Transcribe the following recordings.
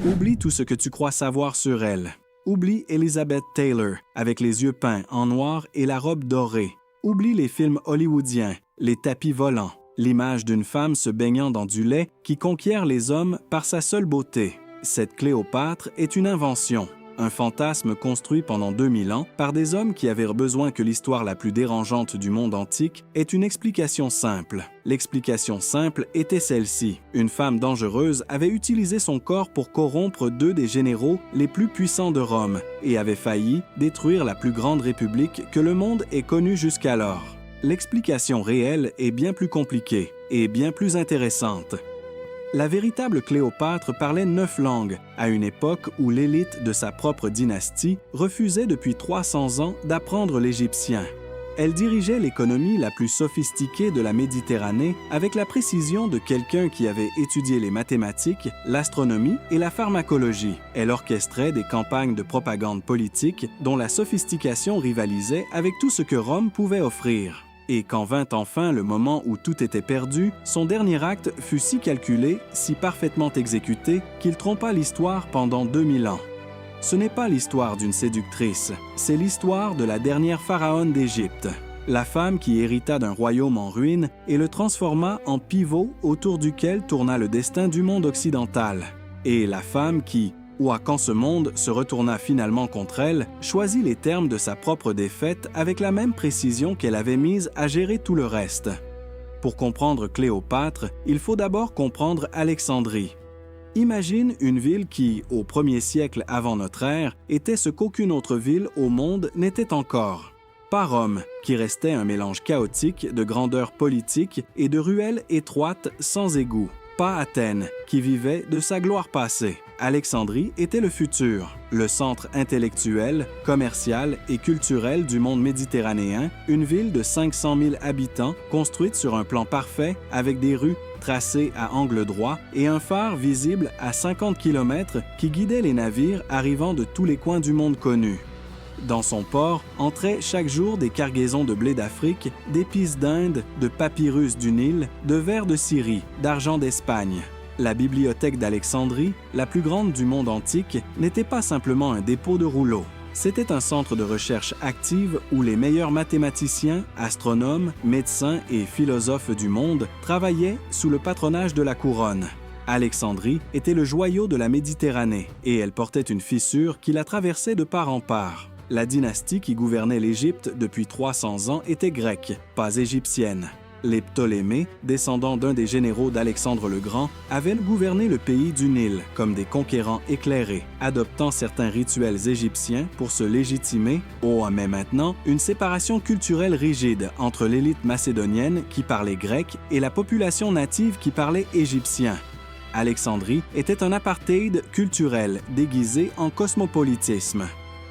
Oublie tout ce que tu crois savoir sur elle. Oublie Elizabeth Taylor, avec les yeux peints en noir et la robe dorée. Oublie les films hollywoodiens, les tapis volants, l'image d'une femme se baignant dans du lait qui conquiert les hommes par sa seule beauté. Cette Cléopâtre est une invention, un fantasme construit pendant 2000 ans par des hommes qui avaient besoin que l'histoire la plus dérangeante du monde antique ait une explication simple. L'explication simple était celle-ci. Une femme dangereuse avait utilisé son corps pour corrompre deux des généraux les plus puissants de Rome et avait failli détruire la plus grande république que le monde ait connue jusqu'alors. L'explication réelle est bien plus compliquée et bien plus intéressante. La véritable Cléopâtre parlait 9 langues, à une époque où l'élite de sa propre dynastie refusait depuis 300 ans d'apprendre l'égyptien. Elle dirigeait l'économie la plus sophistiquée de la Méditerranée avec la précision de quelqu'un qui avait étudié les mathématiques, l'astronomie et la pharmacologie. Elle orchestrait des campagnes de propagande politique dont la sophistication rivalisait avec tout ce que Rome pouvait offrir. Et quand vint enfin le moment où tout était perdu, son dernier acte fut si calculé, si parfaitement exécuté, qu'il trompa l'histoire pendant 2000 ans. Ce n'est pas l'histoire d'une séductrice, c'est l'histoire de la dernière pharaone d'Égypte, la femme qui hérita d'un royaume en ruine et le transforma en pivot autour duquel tourna le destin du monde occidental, et la femme qui, quand ce monde se retourna finalement contre elle, choisit les termes de sa propre défaite avec la même précision qu'elle avait mise à gérer tout le reste. Pour comprendre Cléopâtre, il faut d'abord comprendre Alexandrie. Imagine une ville qui, au 1er siècle avant notre ère, était ce qu'aucune autre ville au monde n'était encore. Pas Rome, qui restait un mélange chaotique de grandeur politique et de ruelles étroites sans égouts. Pas Athènes, qui vivait de sa gloire passée. Alexandrie était le futur, le centre intellectuel, commercial et culturel du monde méditerranéen, une ville de 500 000 habitants construite sur un plan parfait avec des rues tracées à angle droit et un phare visible à 50 km qui guidait les navires arrivant de tous les coins du monde connu. Dans son port entraient chaque jour des cargaisons de blé d'Afrique, d'épices d'Inde, de papyrus du Nil, de verre de Syrie, d'argent d'Espagne. La bibliothèque d'Alexandrie, la plus grande du monde antique, n'était pas simplement un dépôt de rouleaux. C'était un centre de recherche active où les meilleurs mathématiciens, astronomes, médecins et philosophes du monde travaillaient sous le patronage de la couronne. Alexandrie était le joyau de la Méditerranée et elle portait une fissure qui la traversait de part en part. La dynastie qui gouvernait l'Égypte depuis 300 ans était grecque, pas égyptienne. Les Ptolémées, descendants d'un des généraux d'Alexandre le Grand, avaient gouverné le pays du Nil comme des conquérants éclairés, adoptant certains rituels égyptiens pour se légitimer, mais maintenant, une séparation culturelle rigide entre l'élite macédonienne qui parlait grec et la population native qui parlait égyptien. Alexandrie était un apartheid culturel déguisé en cosmopolitisme.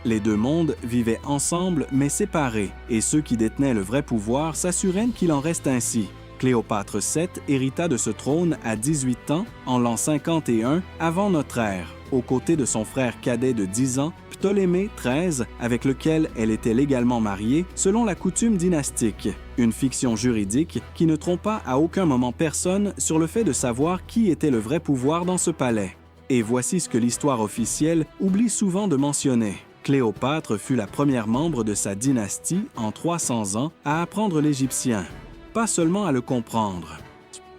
Les deux mondes vivaient ensemble mais séparés, et ceux qui détenaient le vrai pouvoir s'assuraient qu'il en reste ainsi. Cléopâtre VII hérita de ce trône à 18 ans, en l'an 51 avant notre ère, aux côtés de son frère cadet de 10 ans, Ptolémée XIII, avec lequel elle était légalement mariée selon la coutume dynastique. Une fiction juridique qui ne trompa à aucun moment personne sur le fait de savoir qui était le vrai pouvoir dans ce palais. Et voici ce que l'histoire officielle oublie souvent de mentionner. Cléopâtre fut la première membre de sa dynastie en 300 ans à apprendre l'égyptien. Pas seulement à le comprendre,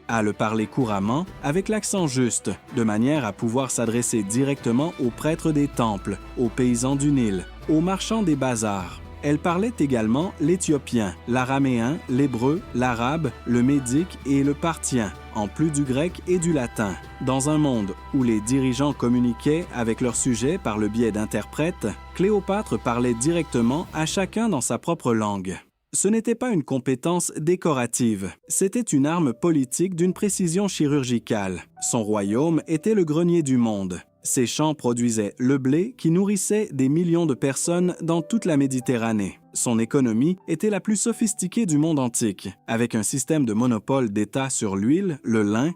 à le parler couramment avec l'accent juste, de manière à pouvoir s'adresser directement aux prêtres des temples, aux paysans du Nil, aux marchands des bazars. Elle parlait également l'éthiopien, l'araméen, l'hébreu, l'arabe, le médique et le parthien, en plus du grec et du latin. Dans un monde où les dirigeants communiquaient avec leurs sujets par le biais d'interprètes, Cléopâtre parlait directement à chacun dans sa propre langue. Ce n'était pas une compétence décorative, c'était une arme politique d'une précision chirurgicale. Son royaume était le grenier du monde. Ses champs produisaient le blé qui nourrissait des millions de personnes dans toute la Méditerranée. Son économie était la plus sophistiquée du monde antique, avec un système de monopole d'État sur l'huile, le lin,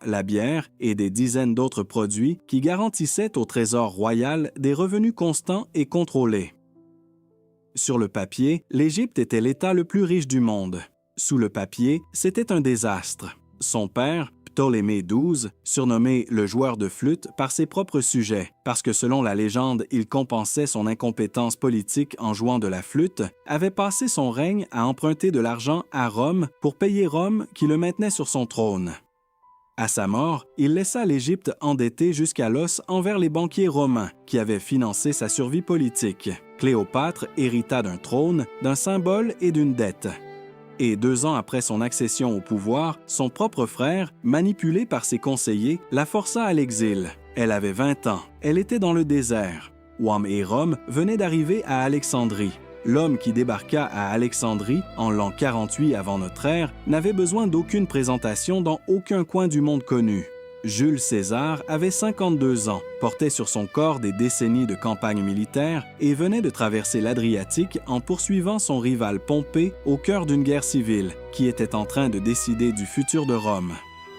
la bière et des dizaines d'autres produits qui garantissaient au trésor royal des revenus constants et contrôlés. Sur le papier, l'Égypte était l'État le plus riche du monde. Sous le papier, c'était un désastre. Son père, Ptolémée XII, surnommé le joueur de flûte par ses propres sujets, parce que selon la légende, il compensait son incompétence politique en jouant de la flûte, avait passé son règne à emprunter de l'argent à Rome pour payer Rome qui le maintenait sur son trône. À sa mort, il laissa l'Égypte endettée jusqu'à l'os envers les banquiers romains qui avaient financé sa survie politique. Cléopâtre hérita d'un trône, d'un symbole et d'une dette. Et 2 ans après son accession au pouvoir, son propre frère, manipulé par ses conseillers, la força à l'exil. Elle avait 20 ans. Elle était dans le désert. Ouam et Rome venaient d'arriver à Alexandrie. L'homme qui débarqua à Alexandrie en l'an 48 avant notre ère n'avait besoin d'aucune présentation dans aucun coin du monde connu. Jules César avait 52 ans, portait sur son corps des décennies de campagne militaire et venait de traverser l'Adriatique en poursuivant son rival Pompée au cœur d'une guerre civile qui était en train de décider du futur de Rome.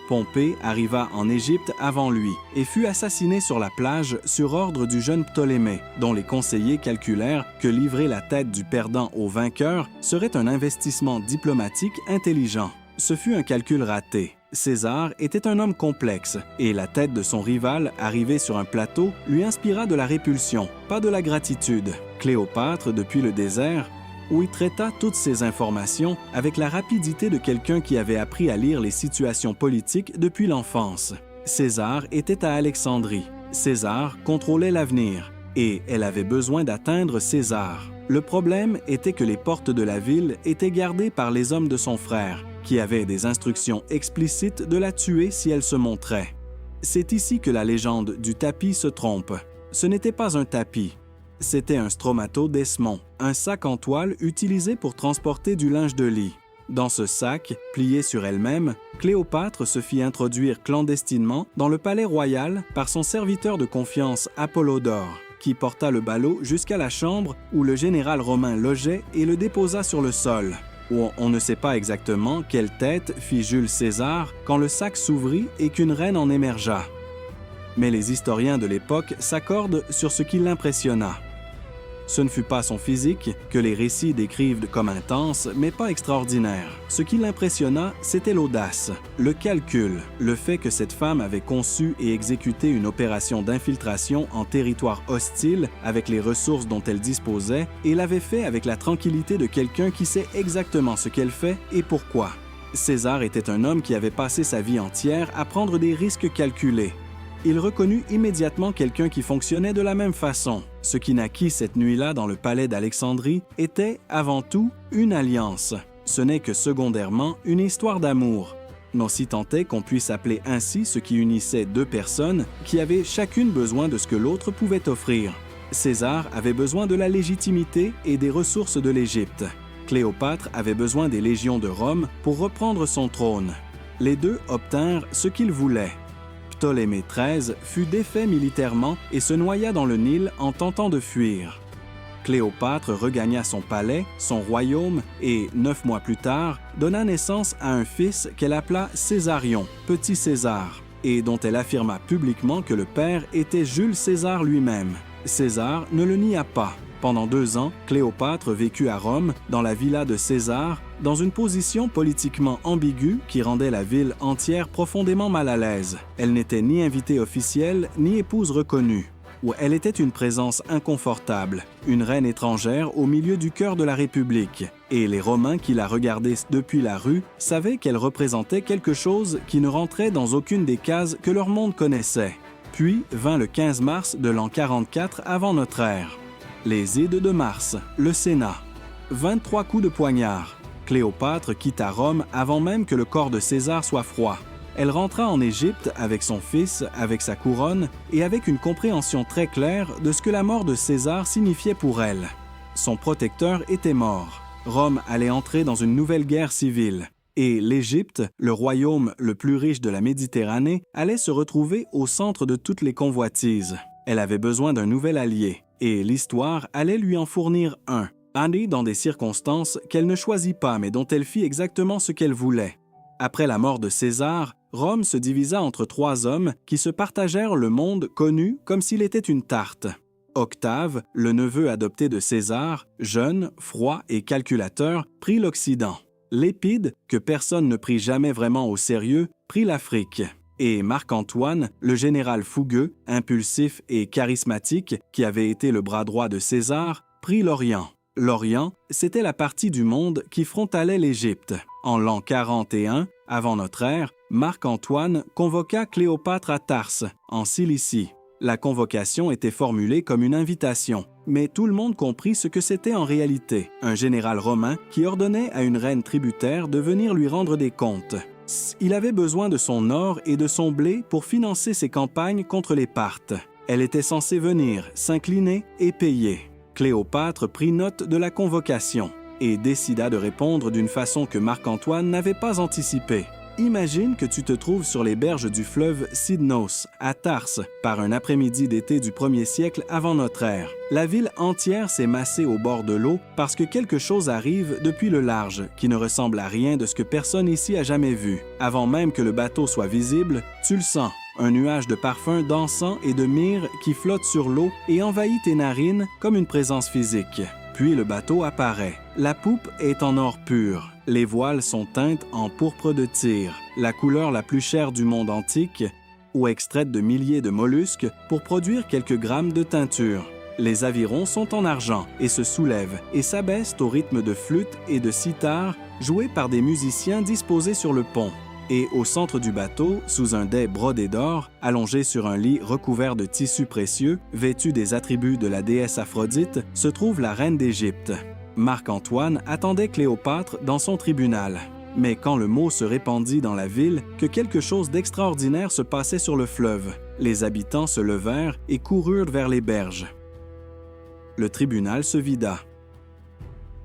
Pompée arriva en Égypte avant lui et fut assassiné sur la plage sur ordre du jeune Ptolémée, dont les conseillers calculèrent que livrer la tête du perdant au vainqueur serait un investissement diplomatique intelligent. Ce fut un calcul raté. César était un homme complexe et la tête de son rival, arrivée sur un plateau, lui inspira de la répulsion, pas de la gratitude. Cléopâtre, depuis le désert, où il traita toutes ces informations avec la rapidité de quelqu'un qui avait appris à lire les situations politiques depuis l'enfance. César était à Alexandrie. César contrôlait l'avenir et elle avait besoin d'atteindre César. Le problème était que les portes de la ville étaient gardées par les hommes de son frère, qui avaient des instructions explicites de la tuer si elle se montrait. C'est ici que la légende du tapis se trompe. Ce n'était pas un tapis. C'était un stromatodesmon, un sac en toile utilisé pour transporter du linge de lit. Dans ce sac, plié sur elle-même, Cléopâtre se fit introduire clandestinement dans le palais royal par son serviteur de confiance Apollodore, qui porta le ballot jusqu'à la chambre où le général romain logeait et le déposa sur le sol, où on ne sait pas exactement quelle tête fit Jules César quand le sac s'ouvrit et qu'une reine en émergea. Mais les historiens de l'époque s'accordent sur ce qui l'impressionna. Ce ne fut pas son physique, que les récits décrivent comme intense, mais pas extraordinaire. Ce qui l'impressionna, c'était l'audace, le calcul, le fait que cette femme avait conçu et exécuté une opération d'infiltration en territoire hostile avec les ressources dont elle disposait et l'avait fait avec la tranquillité de quelqu'un qui sait exactement ce qu'elle fait et pourquoi. César était un homme qui avait passé sa vie entière à prendre des risques calculés. Il reconnut immédiatement quelqu'un qui fonctionnait de la même façon. Ce qui naquit cette nuit-là dans le palais d'Alexandrie était, avant tout, une alliance. Ce n'est que secondairement une histoire d'amour. Non si tant est qu'on puisse appeler ainsi ce qui unissait 2 personnes qui avaient chacune besoin de ce que l'autre pouvait offrir. César avait besoin de la légitimité et des ressources de l'Égypte. Cléopâtre avait besoin des légions de Rome pour reprendre son trône. Les deux obtinrent ce qu'ils voulaient. Ptolémée XIII fut défait militairement et se noya dans le Nil en tentant de fuir. Cléopâtre regagna son palais, son royaume et, 9 mois plus tard, donna naissance à un fils qu'elle appela Césarion, Petit César, et dont elle affirma publiquement que le père était Jules César lui-même. César ne le nia pas. Pendant 2 ans, Cléopâtre vécut à Rome, dans la villa de César, dans une position politiquement ambiguë qui rendait la ville entière profondément mal à l'aise. Elle n'était ni invitée officielle, ni épouse reconnue. Où elle était une présence inconfortable, une reine étrangère au milieu du cœur de la République. Et les Romains qui la regardaient depuis la rue savaient qu'elle représentait quelque chose qui ne rentrait dans aucune des cases que leur monde connaissait. Puis vint le 15 mars de l'an 44 avant notre ère. Les Ides de mars, le Sénat. 23 coups de poignard. Cléopâtre quitta Rome avant même que le corps de César soit froid. Elle rentra en Égypte avec son fils, avec sa couronne et avec une compréhension très claire de ce que la mort de César signifiait pour elle. Son protecteur était mort. Rome allait entrer dans une nouvelle guerre civile. Et l'Égypte, le royaume le plus riche de la Méditerranée, allait se retrouver au centre de toutes les convoitises. Elle avait besoin d'un nouvel allié. Et l'histoire allait lui en fournir un, née dans des circonstances qu'elle ne choisit pas mais dont elle fit exactement ce qu'elle voulait. Après la mort de César, Rome se divisa entre 3 hommes qui se partagèrent le monde connu comme s'il était une tarte. Octave, le neveu adopté de César, jeune, froid et calculateur, prit l'Occident. Lépide, que personne ne prit jamais vraiment au sérieux, prit l'Afrique. Et Marc-Antoine, le général fougueux, impulsif et charismatique, qui avait été le bras droit de César, prit l'Orient. L'Orient, c'était la partie du monde qui frontalait l'Égypte. En l'an 41, avant notre ère, Marc-Antoine convoqua Cléopâtre à Tarse, en Cilicie. La convocation était formulée comme une invitation, mais tout le monde comprit ce que c'était en réalité, un général romain qui ordonnait à une reine tributaire de venir lui rendre des comptes. Il avait besoin de son or et de son blé pour financer ses campagnes contre les Parthes. Elle était censée venir, s'incliner et payer. Cléopâtre prit note de la convocation et décida de répondre d'une façon que Marc-Antoine n'avait pas anticipée. Imagine que tu te trouves sur les berges du fleuve Cydnos, à Tarse, par un après-midi d'été du 1er siècle avant notre ère. La ville entière s'est massée au bord de l'eau parce que quelque chose arrive depuis le large, qui ne ressemble à rien de ce que personne ici a jamais vu. Avant même que le bateau soit visible, tu le sens. Un nuage de parfums dansant et de myrrhe qui flotte sur l'eau et envahit tes narines comme une présence physique. Puis le bateau apparaît. La poupe est en or pur. Les voiles sont teintes en pourpre de Tyr, la couleur la plus chère du monde antique, ou extraite de milliers de mollusques pour produire quelques grammes de teinture. Les avirons sont en argent et se soulèvent et s'abaissent au rythme de flûtes et de cithare joués par des musiciens disposés sur le pont. Et au centre du bateau, sous un dais brodé d'or, allongé sur un lit recouvert de tissus précieux, vêtu des attributs de la déesse Aphrodite, se trouve la reine d'Égypte. Marc-Antoine attendait Cléopâtre dans son tribunal. Mais quand le mot se répandit dans la ville que quelque chose d'extraordinaire se passait sur le fleuve, les habitants se levèrent et coururent vers les berges. Le tribunal se vida.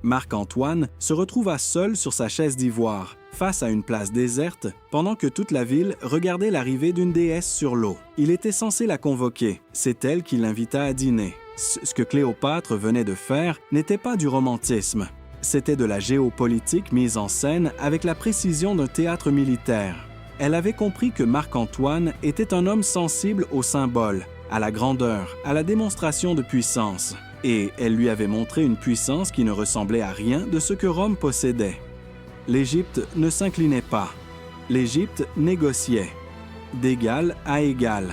Marc-Antoine se retrouva seul sur sa chaise d'ivoire, face à une place déserte, pendant que toute la ville regardait l'arrivée d'une déesse sur l'eau. Il était censé la convoquer. C'est elle qui l'invita à dîner. Ce que Cléopâtre venait de faire n'était pas du romantisme. C'était de la géopolitique mise en scène avec la précision d'un théâtre militaire. Elle avait compris que Marc-Antoine était un homme sensible aux symboles, à la grandeur, à la démonstration de puissance. Et elle lui avait montré une puissance qui ne ressemblait à rien de ce que Rome possédait. L'Égypte ne s'inclinait pas. L'Égypte négociait, d'égal à égal.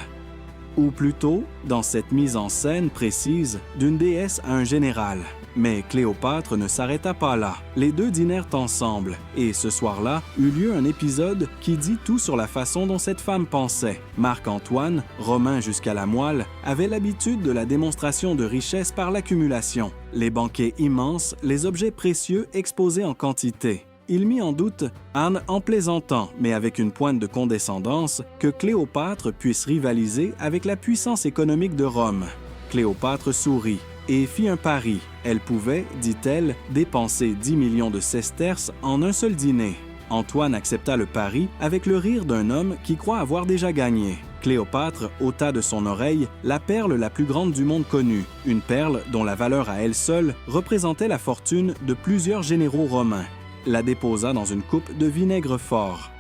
Ou plutôt, dans cette mise en scène précise, d'une déesse à un général. Mais Cléopâtre ne s'arrêta pas là. Les deux dînèrent ensemble, et ce soir-là eut lieu un épisode qui dit tout sur la façon dont cette femme pensait. Marc-Antoine, romain jusqu'à la moelle, avait l'habitude de la démonstration de richesse par l'accumulation. Les banquets immenses, les objets précieux exposés en quantité. Il mit en doute, en plaisantant, mais avec une pointe de condescendance, que Cléopâtre puisse rivaliser avec la puissance économique de Rome. Cléopâtre sourit et fit un pari. Elle pouvait, dit-elle, dépenser 10 millions de sesterces en un seul dîner. Antoine accepta le pari avec le rire d'un homme qui croit avoir déjà gagné. Cléopâtre ôta de son oreille la perle la plus grande du monde connu, une perle dont la valeur à elle seule représentait la fortune de plusieurs généraux romains. La déposa dans une coupe de vinaigre fort,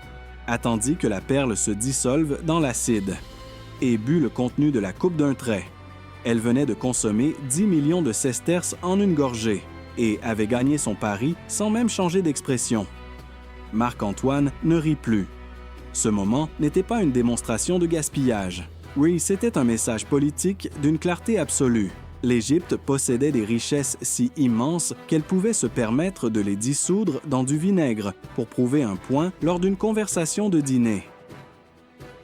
attendit que la perle se dissolve dans l'acide, et but le contenu de la coupe d'un trait. Elle venait de consommer 10 millions de sesterces en une gorgée, et avait gagné son pari sans même changer d'expression. Marc-Antoine ne rit plus. Ce moment n'était pas une démonstration de gaspillage. Oui, c'était un message politique d'une clarté absolue. L'Égypte possédait des richesses si immenses qu'elle pouvait se permettre de les dissoudre dans du vinaigre pour prouver un point lors d'une conversation de dîner.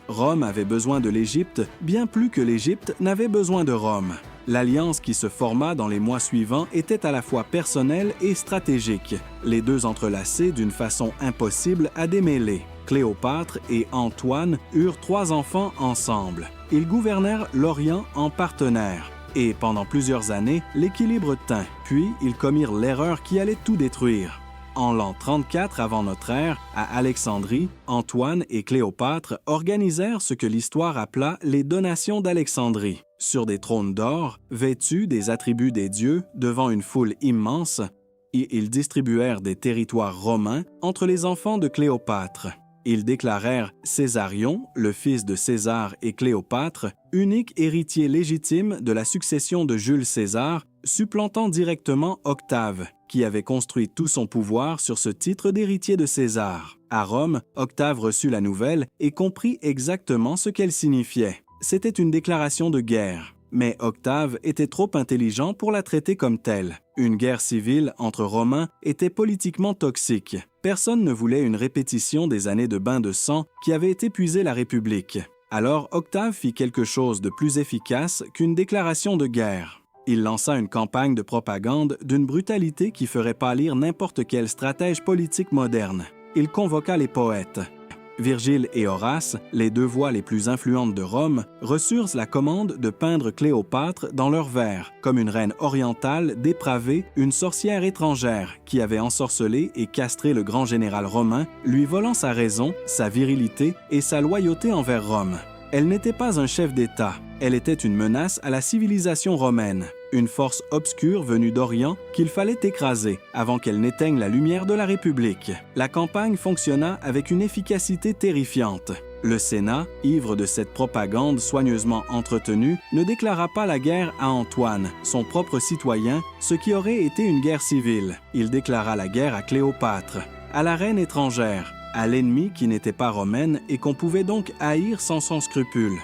Rome avait besoin de l'Égypte bien plus que l'Égypte n'avait besoin de Rome. L'alliance qui se forma dans les mois suivants était à la fois personnelle et stratégique, les deux entrelacés d'une façon impossible à démêler. Cléopâtre et Antoine eurent 3 enfants ensemble. Ils gouvernèrent l'Orient en partenaires. Et pendant plusieurs années, l'équilibre tint. Puis, ils commirent l'erreur qui allait tout détruire. En l'an 34 avant notre ère, à Alexandrie, Antoine et Cléopâtre organisèrent ce que l'histoire appela les donations d'Alexandrie. Sur des trônes d'or, vêtus des attributs des dieux, devant une foule immense, et ils distribuèrent des territoires romains entre les enfants de Cléopâtre. Ils déclarèrent Césarion, le fils de César et Cléopâtre, unique héritier légitime de la succession de Jules César, supplantant directement Octave, qui avait construit tout son pouvoir sur ce titre d'héritier de César. À Rome, Octave reçut la nouvelle et comprit exactement ce qu'elle signifiait. C'était une déclaration de guerre. Mais Octave était trop intelligent pour la traiter comme telle. Une guerre civile entre Romains était politiquement toxique. Personne ne voulait une répétition des années de bain de sang qui avaient épuisé la République. Alors Octave fit quelque chose de plus efficace qu'une déclaration de guerre. Il lança une campagne de propagande d'une brutalité qui ferait pâlir n'importe quel stratège politique moderne. Il convoqua les poètes. Virgile et Horace, les deux voix les plus influentes de Rome, reçurent la commande de peindre Cléopâtre dans leurs vers, comme une reine orientale dépravée, une sorcière étrangère qui avait ensorcelé et castré le grand général romain, lui volant sa raison, sa virilité et sa loyauté envers Rome. Elle n'était pas un chef d'État, elle était une menace à la civilisation romaine, une force obscure venue d'Orient qu'il fallait écraser avant qu'elle n'éteigne la lumière de la République. La campagne fonctionna avec une efficacité terrifiante. Le Sénat, ivre de cette propagande soigneusement entretenue, ne déclara pas la guerre à Antoine, son propre citoyen, ce qui aurait été une guerre civile. Il déclara la guerre à Cléopâtre, à la reine étrangère, à l'ennemi qui n'était pas romaine et qu'on pouvait donc haïr sans scrupule.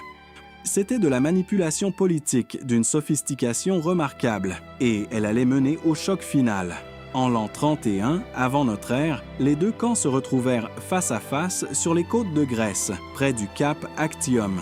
C'était de la manipulation politique d'une sophistication remarquable, et elle allait mener au choc final. En l'an 31, avant notre ère, les deux camps se retrouvèrent face à face sur les côtes de Grèce, près du cap Actium.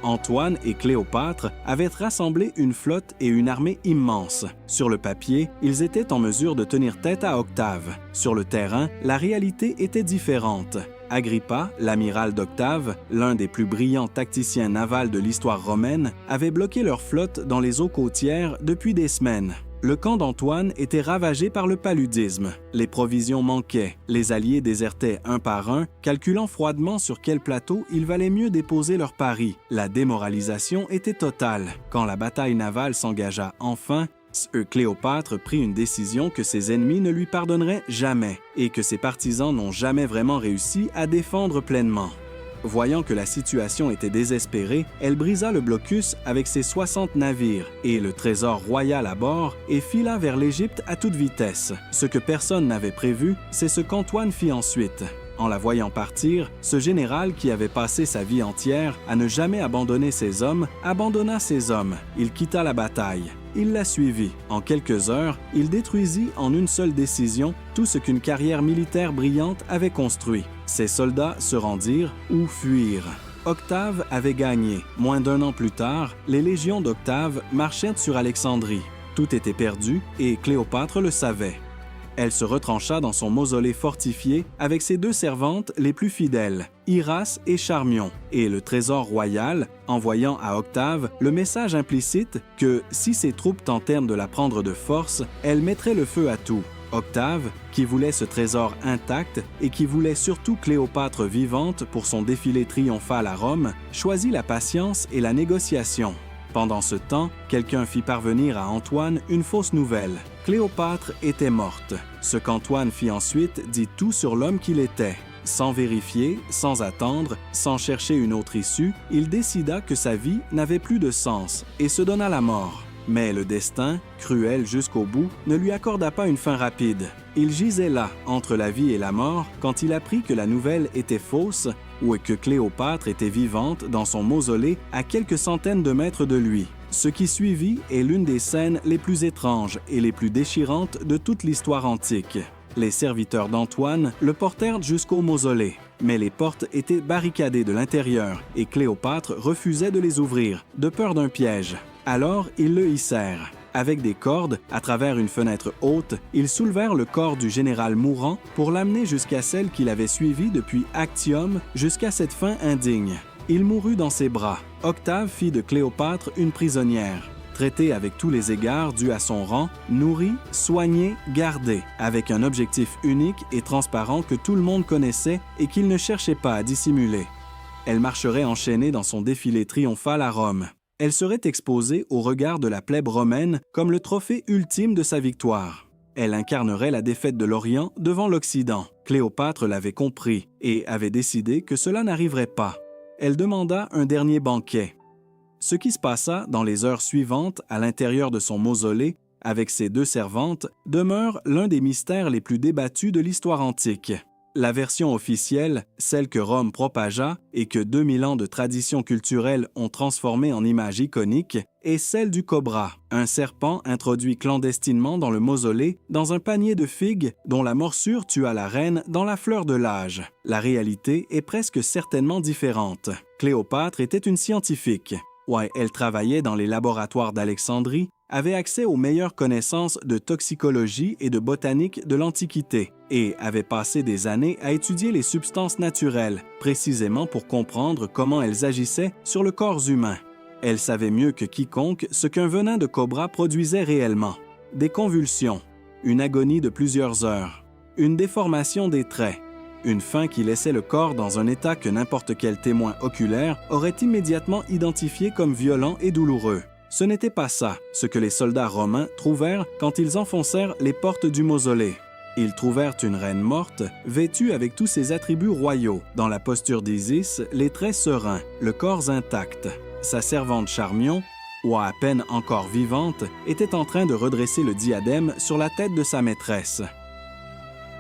Antoine et Cléopâtre avaient rassemblé une flotte et une armée immenses. Sur le papier, ils étaient en mesure de tenir tête à Octave. Sur le terrain, la réalité était différente. Agrippa, l'amiral d'Octave, l'un des plus brillants tacticiens navals de l'histoire romaine, avait bloqué leur flotte dans les eaux côtières depuis des semaines. Le camp d'Antoine était ravagé par le paludisme. Les provisions manquaient, les alliés désertaient un par un, calculant froidement sur quel plateau il valait mieux déposer leur pari. La démoralisation était totale. Quand la bataille navale s'engagea enfin, Cléopâtre prit une décision que ses ennemis ne lui pardonneraient jamais et que ses partisans n'ont jamais vraiment réussi à défendre pleinement. Voyant que la situation était désespérée, elle brisa le blocus avec ses 60 navires et le trésor royal à bord et fila vers l'Égypte à toute vitesse. Ce que personne n'avait prévu, c'est ce qu'Antoine fit ensuite. En la voyant partir, ce général qui avait passé sa vie entière à ne jamais abandonner ses hommes, abandonna ses hommes. Il quitta la bataille. Il la suivit. En quelques heures, il détruisit en une seule décision tout ce qu'une carrière militaire brillante avait construit. Ses soldats se rendirent ou fuirent. Octave avait gagné. Moins d'un an plus tard, les légions d'Octave marchaient sur Alexandrie. Tout était perdu et Cléopâtre le savait. Elle se retrancha dans son mausolée fortifié avec ses deux servantes les plus fidèles, Iras et Charmion, et le trésor royal, envoyant à Octave le message implicite que, si ses troupes tentèrent de la prendre de force, elle mettrait le feu à tout. Octave, qui voulait ce trésor intact et qui voulait surtout Cléopâtre vivante pour son défilé triomphal à Rome, choisit la patience et la négociation. Pendant ce temps, quelqu'un fit parvenir à Antoine une fausse nouvelle. Cléopâtre était morte. Ce qu'Antoine fit ensuite dit tout sur l'homme qu'il était. Sans vérifier, sans attendre, sans chercher une autre issue, il décida que sa vie n'avait plus de sens et se donna la mort. Mais le destin, cruel jusqu'au bout, ne lui accorda pas une fin rapide. Il gisait là, entre la vie et la mort, quand il apprit que la nouvelle était fausse ou que Cléopâtre était vivante dans son mausolée à quelques centaines de mètres de lui. Ce qui suivit est l'une des scènes les plus étranges et les plus déchirantes de toute l'histoire antique. Les serviteurs d'Antoine le portèrent jusqu'au mausolée, mais les portes étaient barricadées de l'intérieur et Cléopâtre refusait de les ouvrir, de peur d'un piège. Alors, ils le hissèrent. Avec des cordes, à travers une fenêtre haute, ils soulevèrent le corps du général mourant pour l'amener jusqu'à celle qu'il avait suivie depuis Actium jusqu'à cette fin indigne. Il mourut dans ses bras. Octave fit de Cléopâtre une prisonnière, traitée avec tous les égards dus à son rang, nourrie, soignée, gardée, avec un objectif unique et transparent que tout le monde connaissait et qu'il ne cherchait pas à dissimuler. Elle marcherait enchaînée dans son défilé triomphal à Rome. Elle serait exposée au regard de la plèbe romaine comme le trophée ultime de sa victoire. Elle incarnerait la défaite de l'Orient devant l'Occident. Cléopâtre l'avait compris et avait décidé que cela n'arriverait pas. Elle demanda un dernier banquet. Ce qui se passa dans les heures suivantes à l'intérieur de son mausolée avec ses 2 servantes, demeure l'un des mystères les plus débattus de l'histoire antique. La version officielle, celle que Rome propagea et que 2000 ans de tradition culturelle ont transformée en image iconique, est celle du cobra, un serpent introduit clandestinement dans le mausolée dans un panier de figues dont la morsure tua la reine dans la fleur de l'âge. La réalité est presque certainement différente. Cléopâtre était une scientifique. Ouais, elle travaillait dans les laboratoires d'Alexandrie, avait accès aux meilleures connaissances de toxicologie et de botanique de l'Antiquité et avait passé des années à étudier les substances naturelles, précisément pour comprendre comment elles agissaient sur le corps humain. Elle savait mieux que quiconque ce qu'un venin de cobra produisait réellement. Des convulsions, une agonie de plusieurs heures, une déformation des traits, une faim qui laissait le corps dans un état que n'importe quel témoin oculaire aurait immédiatement identifié comme violent et douloureux. Ce n'était pas ça, ce que les soldats romains trouvèrent quand ils enfoncèrent les portes du mausolée. Ils trouvèrent une reine morte, vêtue avec tous ses attributs royaux, dans la posture d'Isis, les traits sereins, le corps intact. Sa servante Charmion, ou à peine encore vivante, était en train de redresser le diadème sur la tête de sa maîtresse.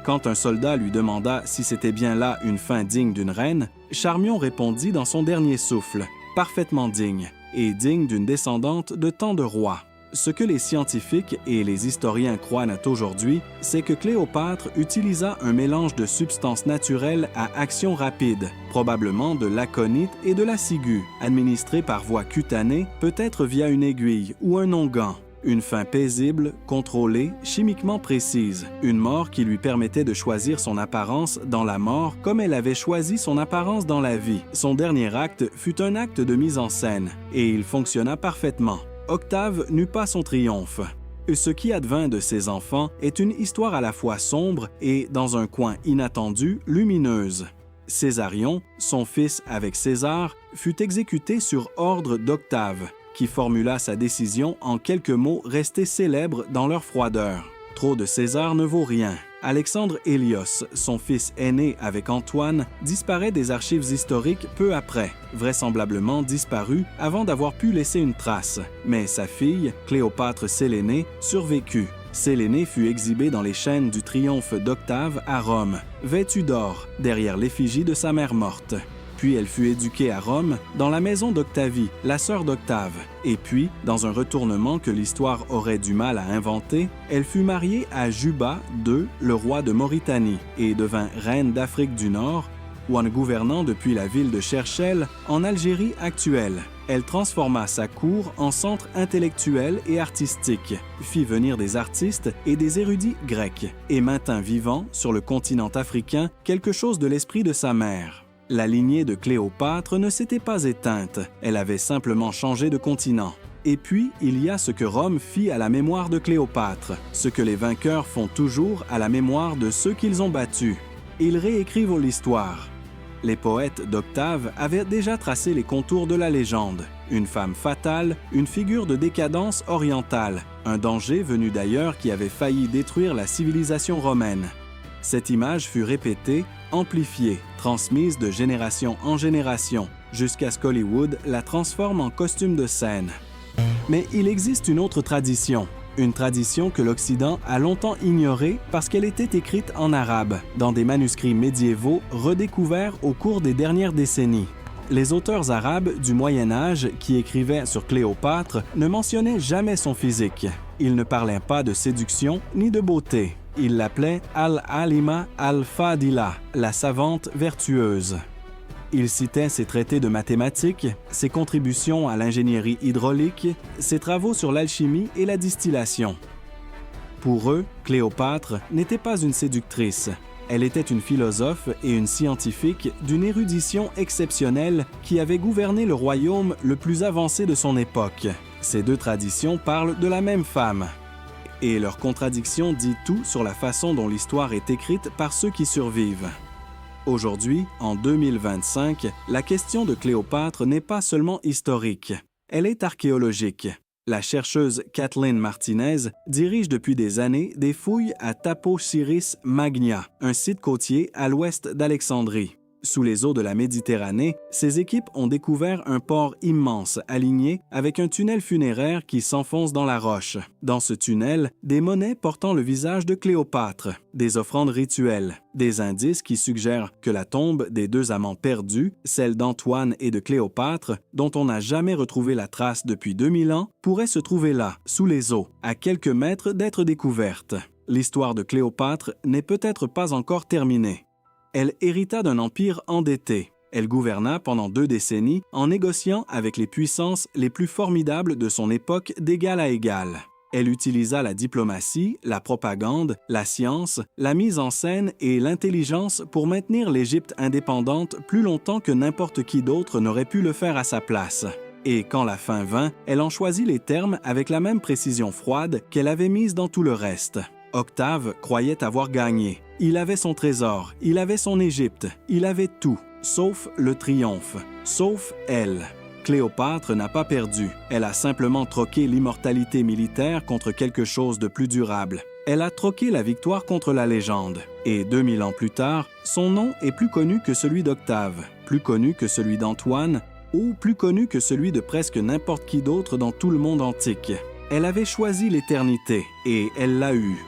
Quand un soldat lui demanda si c'était bien là une fin digne d'une reine, Charmion répondit dans son dernier souffle, parfaitement digne, et digne d'une descendante de tant de rois. Ce que les scientifiques et les historiens croient aujourd'hui, c'est que Cléopâtre utilisa un mélange de substances naturelles à action rapide, probablement de l'aconite et de la ciguë, administrées par voie cutanée, peut-être via une aiguille ou un onguent. Une fin paisible, contrôlée, chimiquement précise, une mort qui lui permettait de choisir son apparence dans la mort comme elle avait choisi son apparence dans la vie. Son dernier acte fut un acte de mise en scène, et il fonctionna parfaitement. Octave n'eut pas son triomphe. Ce qui advint de ses enfants est une histoire à la fois sombre et, dans un coin inattendu, lumineuse. Césarion, son fils avec César, fut exécuté sur ordre d'Octave, qui formula sa décision en quelques mots restés célèbres dans leur froideur. Trop de César ne vaut rien. Alexandre Hélios, son fils aîné avec Antoine, disparaît des archives historiques peu après, vraisemblablement disparu avant d'avoir pu laisser une trace. Mais sa fille, Cléopâtre Sélénée, survécut. Sélénée fut exhibée dans les chaînes du triomphe d'Octave à Rome, vêtue d'or, derrière l'effigie de sa mère morte. Puis elle fut éduquée à Rome, dans la maison d'Octavie, la sœur d'Octave. Et puis, dans un retournement que l'histoire aurait du mal à inventer, elle fut mariée à Juba II, le roi de Mauritanie, et devint reine d'Afrique du Nord, ou en gouvernant depuis la ville de Cherchell, en Algérie actuelle. Elle transforma sa cour en centre intellectuel et artistique, fit venir des artistes et des érudits grecs, et maintint vivant, sur le continent africain, quelque chose de l'esprit de sa mère. La lignée de Cléopâtre ne s'était pas éteinte, elle avait simplement changé de continent. Et puis, il y a ce que Rome fit à la mémoire de Cléopâtre, ce que les vainqueurs font toujours à la mémoire de ceux qu'ils ont battus. Ils réécrivent l'histoire. Les poètes d'Octave avaient déjà tracé les contours de la légende. Une femme fatale, une figure de décadence orientale, un danger venu d'ailleurs qui avait failli détruire la civilisation romaine. Cette image fut répétée, amplifiée, transmise de génération en génération, jusqu'à ce qu'Hollywood la transforme en costume de scène. Mais il existe une autre tradition, une tradition que l'Occident a longtemps ignorée parce qu'elle était écrite en arabe, dans des manuscrits médiévaux redécouverts au cours des dernières décennies. Les auteurs arabes du Moyen Âge qui écrivaient sur Cléopâtre ne mentionnaient jamais son physique. Ils ne parlaient pas de séduction ni de beauté. Ils l'appelaient Al-Alima Al-Fadila, la savante vertueuse. Ils citaient ses traités de mathématiques, ses contributions à l'ingénierie hydraulique, ses travaux sur l'alchimie et la distillation. Pour eux, Cléopâtre n'était pas une séductrice. Elle était une philosophe et une scientifique d'une érudition exceptionnelle qui avait gouverné le royaume le plus avancé de son époque. Ces deux traditions parlent de la même femme. Et leur contradiction dit tout sur la façon dont l'histoire est écrite par ceux qui survivent. Aujourd'hui, en 2025, la question de Cléopâtre n'est pas seulement historique, elle est archéologique. La chercheuse Kathleen Martinez dirige depuis des années des fouilles à Taposiris Magna, un site côtier à l'ouest d'Alexandrie. Sous les eaux de la Méditerranée, ces équipes ont découvert un port immense aligné avec un tunnel funéraire qui s'enfonce dans la roche. Dans ce tunnel, des monnaies portant le visage de Cléopâtre, des offrandes rituelles, des indices qui suggèrent que la tombe des deux amants perdus, celle d'Antoine et de Cléopâtre, dont on n'a jamais retrouvé la trace depuis 2000 ans, pourrait se trouver là, sous les eaux, à quelques mètres d'être découverte. L'histoire de Cléopâtre n'est peut-être pas encore terminée. Elle hérita d'un empire endetté. Elle gouverna pendant 2 décennies en négociant avec les puissances les plus formidables de son époque d'égal à égal. Elle utilisa la diplomatie, la propagande, la science, la mise en scène et l'intelligence pour maintenir l'Égypte indépendante plus longtemps que n'importe qui d'autre n'aurait pu le faire à sa place. Et quand la fin vint, elle en choisit les termes avec la même précision froide qu'elle avait mise dans tout le reste. Octave croyait avoir gagné. Il avait son trésor, il avait son Égypte, il avait tout, sauf le triomphe, sauf elle. Cléopâtre n'a pas perdu. Elle a simplement troqué l'immortalité militaire contre quelque chose de plus durable. Elle a troqué la victoire contre la légende. Et 2000 ans plus tard, son nom est plus connu que celui d'Octave, plus connu que celui d'Antoine, ou plus connu que celui de presque n'importe qui d'autre dans tout le monde antique. Elle avait choisi l'éternité, et elle l'a eue.